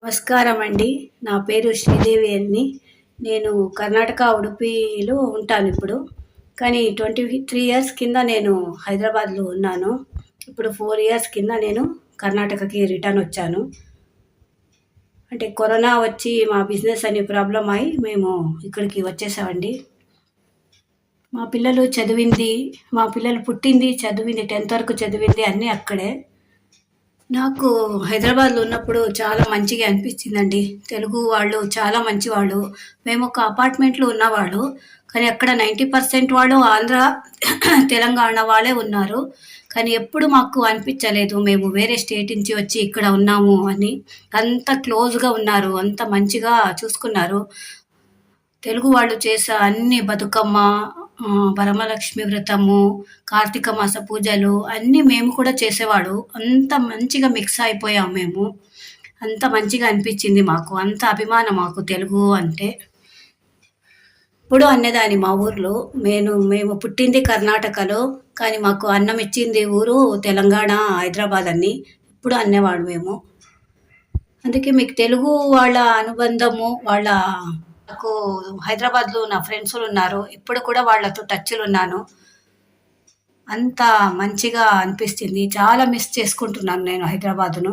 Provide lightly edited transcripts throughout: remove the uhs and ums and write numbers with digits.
నమస్కారం అండి. నా పేరు శ్రీదేవి అని. నేను కర్ణాటక ఉడుపిలో ఉంటాను ఇప్పుడు. కానీ 23 ఇయర్స్ కింద నేను హైదరాబాద్‌లో ఉన్నాను. ఇప్పుడు 4 ఇయర్స్ కింద నేను కర్ణాటకకి రిటర్న్ వచ్చాను. అంటే కరోనా వచ్చి మా బిజినెస్ అని ప్రాబ్లమ్ అయ్యి మేము ఇక్కడికి వచ్చేసామండి. మా పిల్లలు పుట్టింది, చదివింది 10th వరకు చదివింది అన్నీ అక్కడే. నాకు హైదరాబాద్‌లో ఉన్నప్పుడు చాలా మంచిగా అనిపించిందండి. తెలుగు వాళ్ళు చాలా మంచివాళ్ళు. మేము ఒక అపార్ట్మెంట్‌లో ఉన్నవాళ్ళు. కానీ అక్కడ 90% వాళ్ళు ఆంధ్ర, తెలంగాణ వాళ్ళే ఉన్నారు. కానీ ఎప్పుడు మాకు అనిపించలేదు మేము వేరే స్టేట్ నుంచి వచ్చి ఇక్కడ ఉన్నాము అని. అంత క్లోజ్‌గా ఉన్నారు. అంత మంచిగా చూసుకున్నారు. తెలుగు వాళ్ళు చేసే అన్ని బతుకమ్మ, వరమలక్ష్మి వ్రతము, కార్తీక మాస పూజలు అన్నీ మేము కూడా చేసేవాడు. అంత మంచిగా మిక్స్ అయిపోయాం మేము. అంత మంచిగా అనిపించింది మాకు. అంత అభిమానం మాకు తెలుగు అంటే. ఎప్పుడూ అనేదాన్ని మా ఊర్లో. మేము పుట్టింది కర్ణాటకలో. కానీ మాకు అన్నం ఇచ్చింది ఊరు తెలంగాణ, హైదరాబాద్ అని ఎప్పుడు అనేవాడు మేము. అందుకే మీకు తెలుగు వాళ్ళ అనుబంధము, నాకు హైదరాబాద్‌లో నా ఫ్రెండ్స్ ఉన్నారు. ఇప్పుడు కూడా వాళ్ళతో టచ్‌లో ఉన్నాను. అంత మంచిగా అనిపిస్తుంది. చాలా మిస్ చేసుకుంటున్నాను నేను హైదరాబాద్‌ను.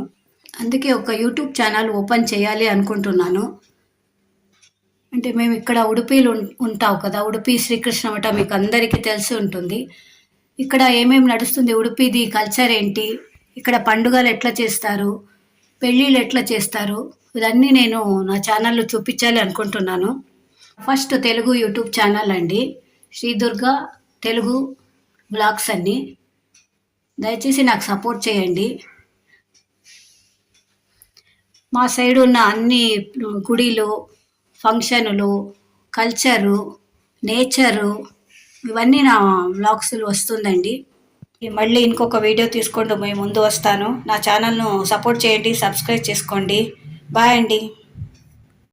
అందుకే ఒక యూట్యూబ్ ఛానల్ ఓపెన్ చేయాలి అనుకుంటున్నాను. అంటే మేము ఇక్కడ ఉడుపిలో ఉంటాం కదా! ఉడుపి శ్రీకృష్ణ మఠ మీకు అందరికీ తెలిసి ఉంటుంది. ఇక్కడ ఏమేమి నడుస్తుంది, ఉడుపిది కల్చర్ ఏంటి, ఇక్కడ పండుగలు ఎట్లా చేస్తారు, పెళ్ళిళ్ళు ఎట్లా చేస్తారు, ఇవన్నీ నేను నా ఛానల్‌లో చూపించాలి అనుకుంటున్నాను. ఫస్ట్ తెలుగు యూట్యూబ్ ఛానల్ అండి. శ్రీదుర్గ తెలుగు వ్లాగ్స్ అని. దయచేసి నాకు సపోర్ట్ చేయండి. మా సైడ్ ఉన్న అన్ని గుడిలు, ఫంక్షనులు, కల్చరు, నేచరు ఇవన్నీ నా వ్లాగ్స్‌లో వస్తుందండి. మళ్ళీ ఇంకొక వీడియో తీసుకుంటూ మీ ముందు వస్తాను. నా ఛానల్‌ను సపోర్ట్ చేయండి, సబ్స్క్రైబ్ చేసుకోండి. బాయ్ అండి.